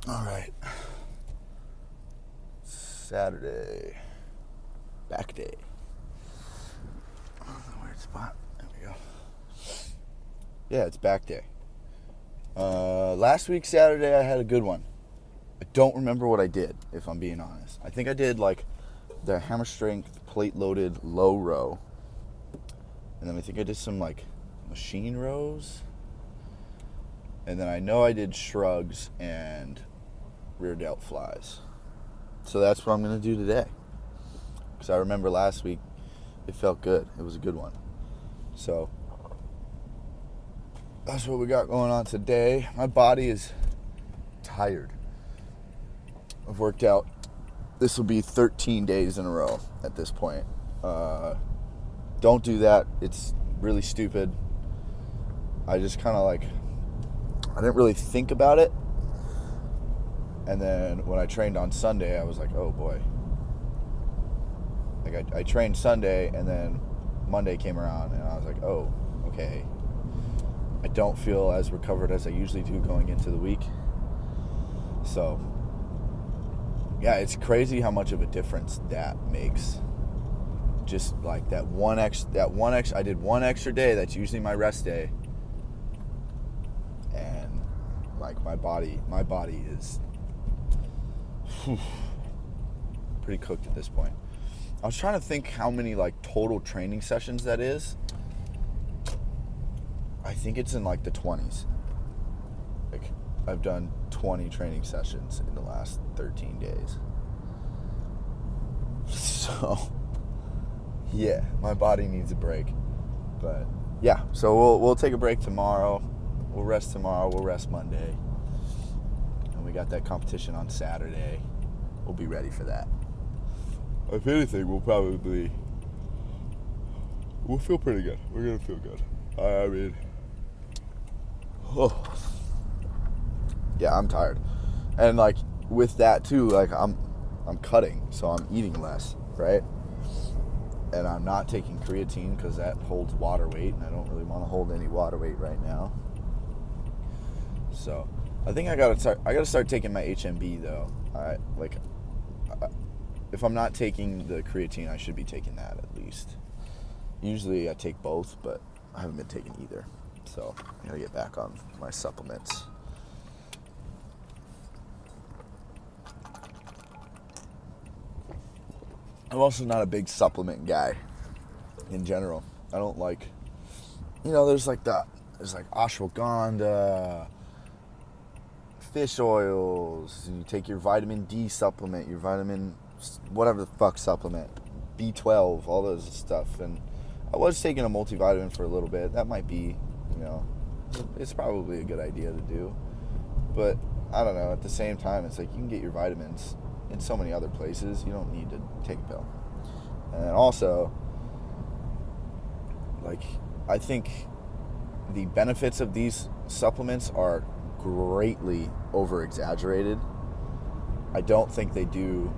All right. Saturday. Back day. Weird spot. There we go. Yeah, it's back day. Last week, Saturday, I had a good one. I don't remember what I did, if I'm being honest. I think I did like the hammer strength plate loaded low row. And then I think I did some like machine rows. And then I know I did shrugs and rear delt flies. So that's what I'm going to do today. Because I remember last week, it felt good. It was a good one. So that's what we got going on today. My body is tired. I've worked out. This will be 13 days in a row at this point. Don't do that. It's really stupid. I just kind of like, I didn't really think about it. And then when I trained on Sunday, I was like, oh boy. Like I trained Sunday and then Monday came around and I was like, oh, okay. I don't feel as recovered as I usually do going into the week. So, yeah, it's crazy how much of a difference that makes. Just like I did one extra day, that's usually my rest day. And like my body is pretty cooked at this point. I was trying to think how many like total training sessions that is. I think it's in like the 20s. Like I've done 20 training sessions in the last 13 days. So yeah, my body needs a break. But yeah, so we'll take a break tomorrow. We'll rest tomorrow. We'll rest Monday. And we got that competition on Saturday. We'll be ready for that. If anything, we'll feel pretty good. We're gonna feel good. I mean, yeah, I'm tired. And like with that too, like I'm cutting, so I'm eating less, right? And I'm not taking creatine because that holds water weight, and I don't really want to hold any water weight right now. So I think I gotta start taking my HMB though. If I'm not taking the creatine, I should be taking that at least. Usually I take both, but I haven't been taking either. So I gotta get back on my supplements. I'm also not a big supplement guy in general. I don't like, there's like ashwagandha, fish oils, and you take your vitamin D supplement, your vitamin whatever the fuck supplement, B12, all those stuff. And I was taking a multivitamin for a little bit. That might be, it's probably a good idea to do. But I don't know, at the same time, it's like you can get your vitamins in so many other places. You don't need to take a pill. And then also, like, I think the benefits of these supplements are greatly over-exaggerated. I don't think they do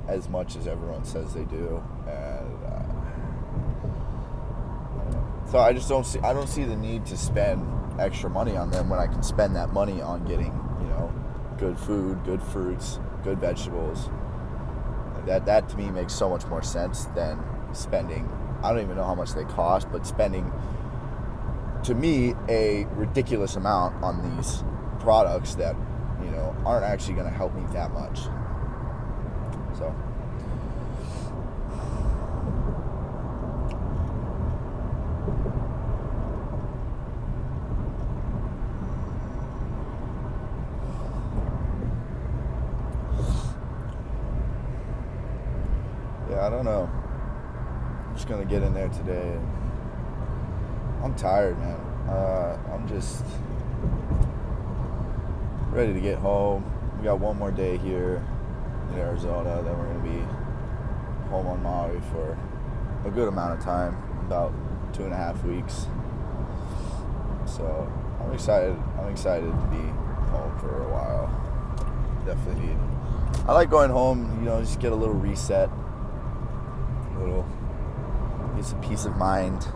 as much as everyone says they do. And so I just don't see the need to spend extra money on them when I can spend that money on getting, good food, good fruits, good vegetables. That to me makes so much more sense than spending, I don't even know how much they cost, but spending, to me, a ridiculous amount on these products that, aren't actually going to help me that much. So yeah, I don't know. I'm just going to get in there today. And I'm tired, man. I'm just ready to get home. We got one more day here in Arizona, then we're going to be home on Maui for a good amount of time, about 2.5 weeks. So I'm excited to be home for a while. Definitely I like going home, just get a little reset, get some peace of mind.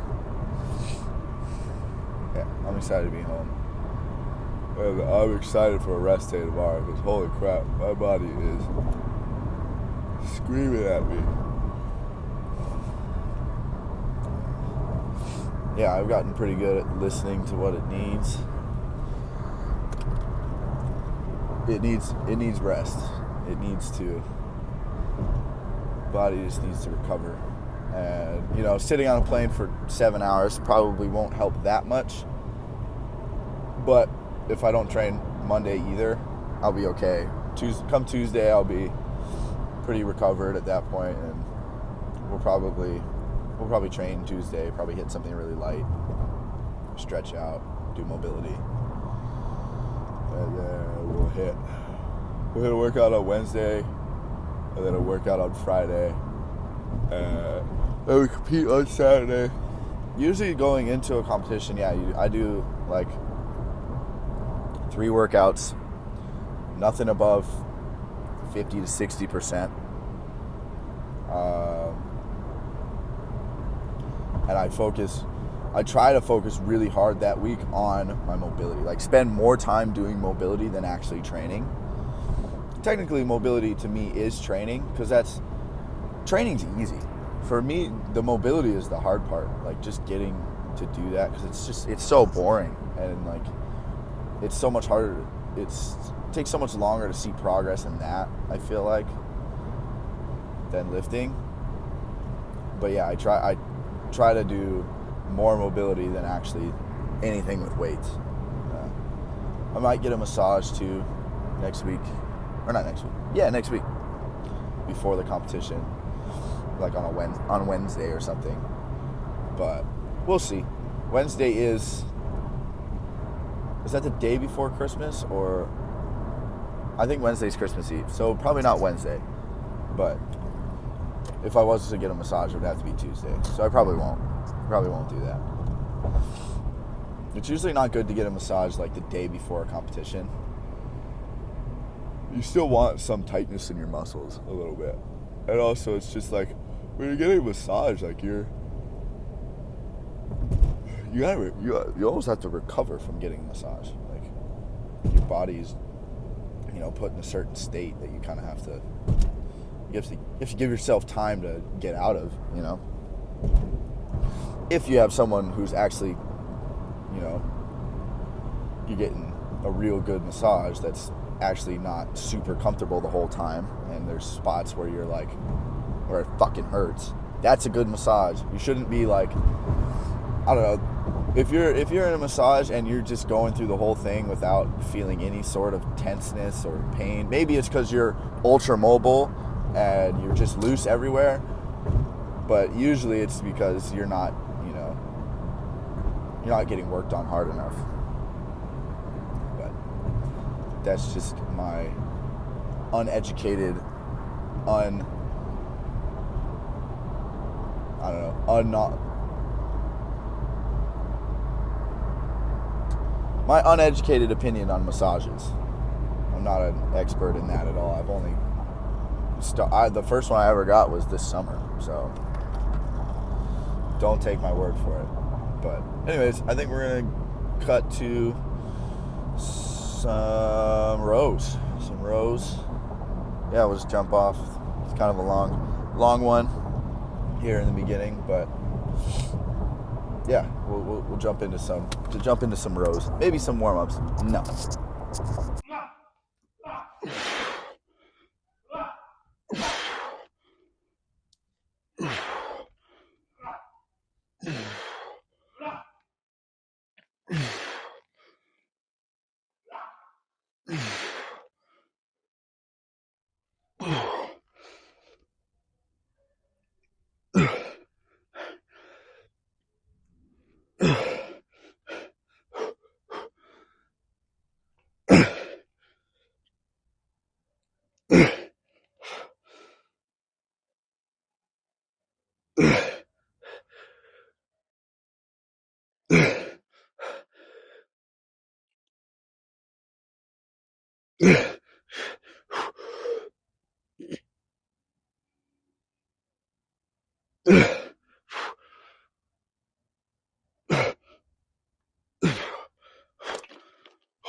Yeah, I'm excited to be home. And I'm excited for a rest day tomorrow because holy crap, my body is screaming at me. Yeah, I've gotten pretty good at listening to what it needs. It needs rest. It needs to. Body just needs to recover. And sitting on a plane for 7 hours probably won't help that much. But if I don't train Monday either, I'll be okay. Come Tuesday, I'll be pretty recovered at that point, and we'll probably train Tuesday. Probably hit something really light, stretch out, do mobility, and then we'll hit a workout on Wednesday, and then a workout on Friday, and then we compete on Saturday. Usually going into a competition, I do like 3 workouts, nothing above 50 to 60%. And I try to focus really hard that week on my mobility. Like spend more time doing mobility than actually training. Technically, mobility to me is training because training's easy. For me, the mobility is the hard part. Like just getting to do that because it's so boring and like it's so much harder. It takes so much longer to see progress in that, I feel like, than lifting. But yeah, I try to do more mobility than actually anything with weights. I might get a massage too next week. Or not next week. Yeah, next week. Before the competition. Like on Wednesday or something. But we'll see. Wednesday is that the day before Christmas? Or I think Wednesday's Christmas Eve. So probably not Wednesday. But if I was to get a massage, it would have to be Tuesday. So I probably won't. Probably won't do that. It's usually not good to get a massage like the day before a competition. You still want some tightness in your muscles a little bit. And also it's just like when you're getting a massage, like you almost have to recover from getting a massage. Like your body's put in a certain state that you kind of have to give yourself time to get out of, if you have someone who's actually, you're getting a real good massage that's actually not super comfortable the whole time, and there's spots where you're like, where it fucking hurts. That's a good massage. You shouldn't be like, I don't know, if you're in a massage and you're just going through the whole thing without feeling any sort of tenseness or pain, maybe it's because you're ultra mobile and you're just loose everywhere, but usually it's because you're not getting worked on hard enough. But that's just my uneducated, my uneducated opinion on massages. I'm not an expert in that at all. I've only the first one I ever got was this summer, so don't take my word for it. But anyways, I think we're gonna cut to some rows. Yeah, we'll just jump off. It's kind of a long one here in the beginning, but yeah, we'll jump into some rows, maybe some warm-ups. No.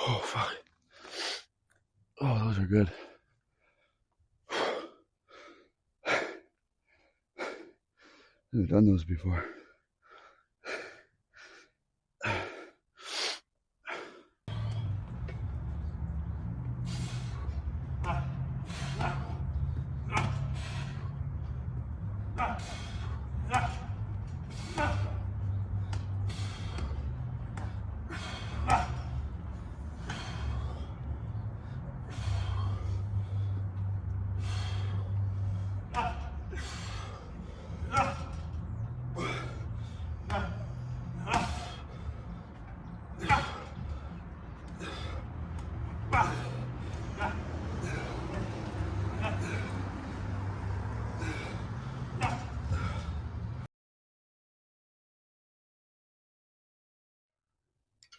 Oh, fuck. good. I've done those before.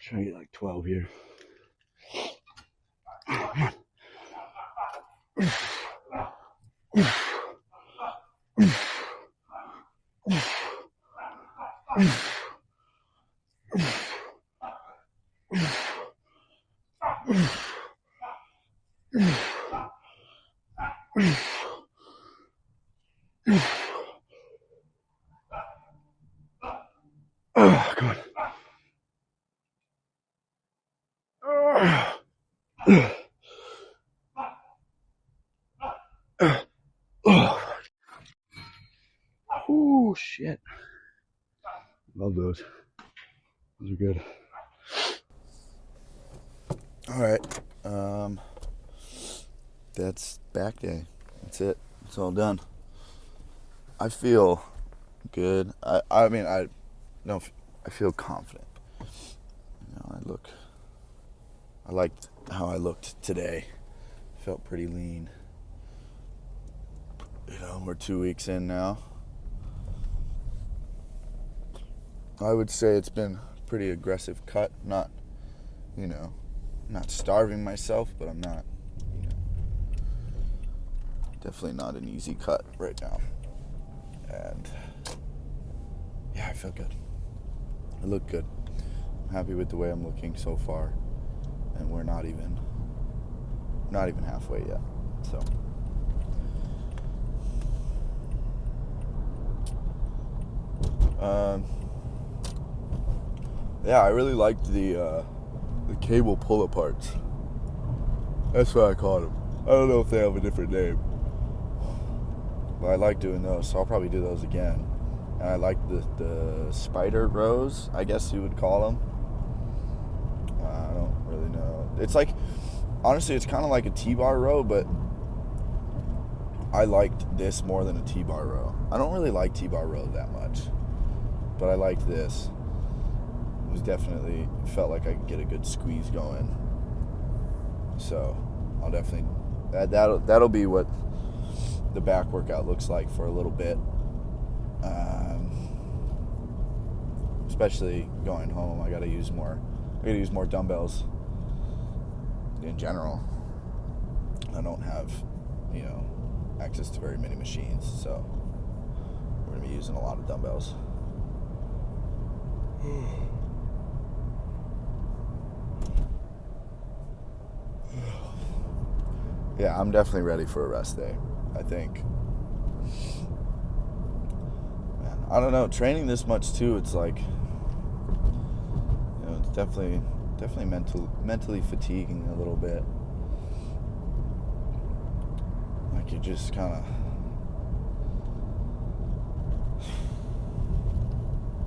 Try to get like 12 here. Oh, God. Oh, shit. Love those. Those are good. All right. That's back day. That's it. It's all done. I feel good. I mean, I feel confident. You know, I liked how I looked today. Felt pretty lean. You know, we're 2 weeks in now. I would say it's been a pretty aggressive cut. Not starving myself, but I'm not, definitely not an easy cut right now. And yeah, I feel good. I look good. I'm happy with the way I'm looking so far. And we're not even halfway yet. So yeah, I really liked the cable pull aparts. That's what I call them. I don't know if they have a different name, but I like doing those, so I'll probably do those again. And I like the spider rows, I guess you would call them. I don't really know. It's like, honestly, it's kind of like a T-bar row, but I liked this more than a T-bar row. I don't really like T-bar row that much, but I liked this. It was definitely, felt like I could get a good squeeze going. So I'll definitely, that'll be what the back workout looks like for a little bit. Especially going home, I gotta use more dumbbells in general. I don't have, access to very many machines, so we're gonna be using a lot of dumbbells. Yeah, I'm definitely ready for a rest day, I think. Man, I don't know, training this much too, it's like, it's definitely mentally fatiguing a little bit. Like you're just kind of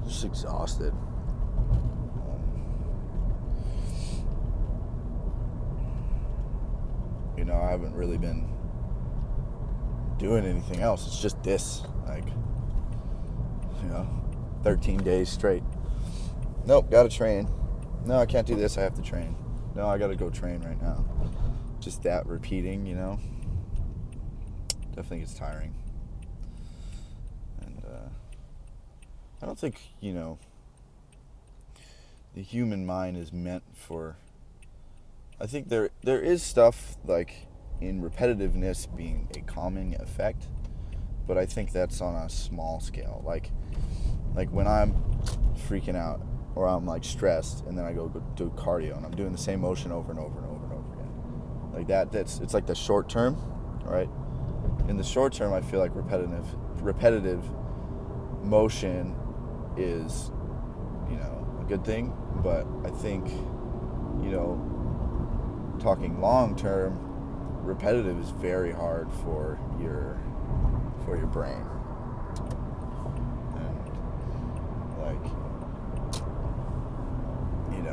just exhausted. I haven't really been doing anything else. It's just this, 13 days straight. Nope, gotta train. No, I can't do this, I have to train. No, I gotta go train right now. Just that repeating, definitely gets tiring. And I don't think, the human mind is meant for, I think there is stuff like in repetitiveness being a calming effect, but I think that's on a small scale. Like when I'm freaking out or I'm like stressed and then I go do cardio and I'm doing the same motion over and over and over and over again. Like it's like the short term, right? In the short term, I feel like repetitive motion is, a good thing. But I think, talking long term, repetitive is very hard for your brain.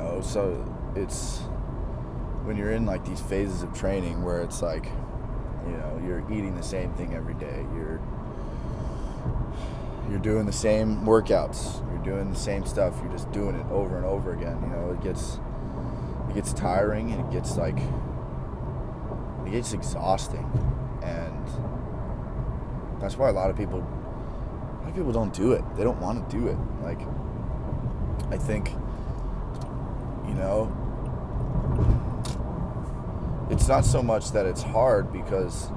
And so it's when you're in like these phases of training where it's like, you're eating the same thing every day. You're doing the same workouts. You're doing the same stuff. You're just doing it over and over again. It gets tiring, and it gets exhausting. And that's why a lot of people don't do it. They don't want to do it. Like, I think, it's not so much that it's hard, because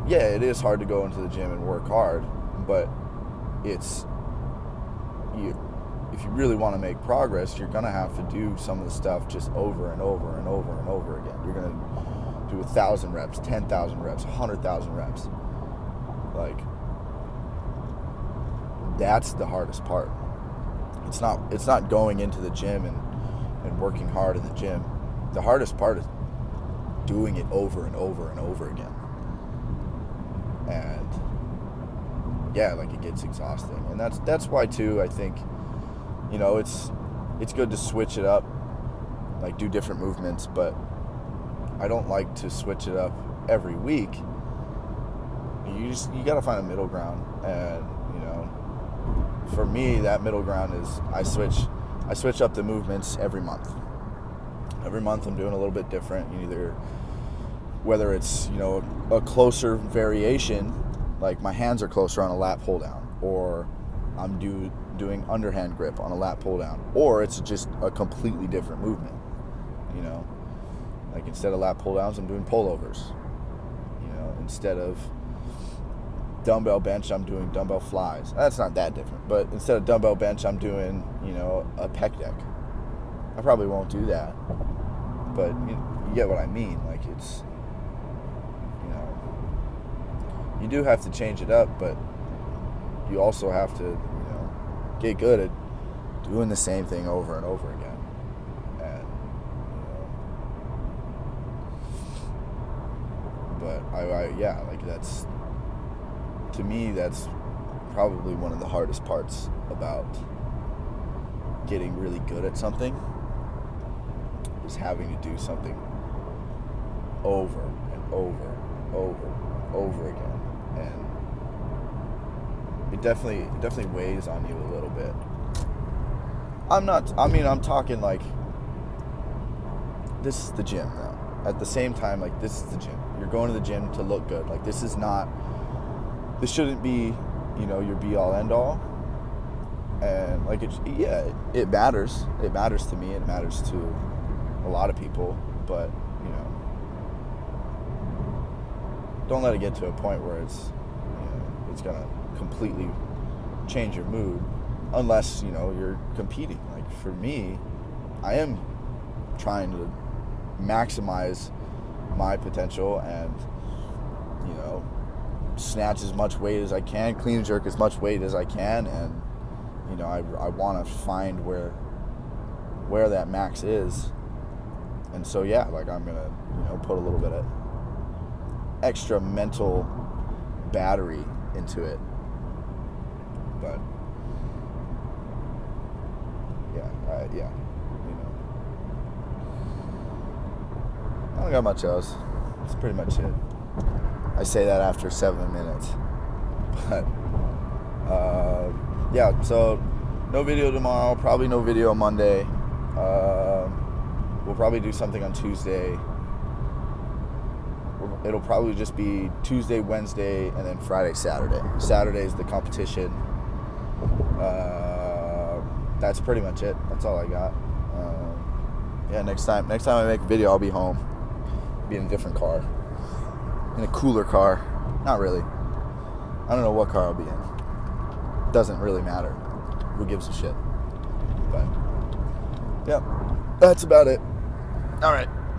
it is hard to go into the gym and work hard, but if you really want to make progress, you're going to have to do some of the stuff just over and over and over and over again. You're going to do 1,000 reps, 10,000 reps, 100,000 reps. Like, that's the hardest part. It's not going into the gym and working hard in the gym. The hardest part is doing it over and over and over again. And it gets exhausting. And that's why too, I think, it's good to switch it up, like do different movements, but I don't like to switch it up every week. You gotta find a middle ground. And for me, that middle ground is I switch up the movements every month. Every month I'm doing a little bit different. Whether it's, a closer variation, like my hands are closer on a lat pull down, or I'm doing underhand grip on a lat pull down, or it's just a completely different movement. Like instead of lat pull downs, I'm doing pullovers. Instead of dumbbell bench, I'm doing dumbbell flies. That's not that different, but instead of dumbbell bench, I'm doing, a pec deck. I probably won't do that, but you get what I mean. Like, it's, you do have to change it up, but you also have to, get good at doing the same thing over and over again. And, but that's, to me, that's probably one of the hardest parts about getting really good at something, is having to do something over and over again. And it definitely weighs on you a little bit. I'm talking like, this is the gym now. At the same time, like, this is the gym. You're going to the gym to look good. Like, this shouldn't be, your be all end all. And like, it matters. It matters to me. It matters to a lot of people, but don't let it get to a point where it's gonna completely change your mood, unless you're competing. Like, for me, I am trying to maximize my potential and snatch as much weight as I can, clean and jerk as much weight as I can, and I want to find where that max is. And so like, I'm gonna put a little bit of extra mental battery into it. But I don't got much else. That's pretty much it. I say that after 7 minutes. But so no video tomorrow, probably no video Monday. We'll probably do something on Tuesday. It'll probably just be Tuesday, Wednesday, and then Friday, Saturday. Saturday is the competition. That's pretty much it. That's all I got. Next time I make a video, I'll be home. Be in a different car. In a cooler car. Not really. I don't know what car I'll be in. Doesn't really matter. Who gives a shit? But, that's about it.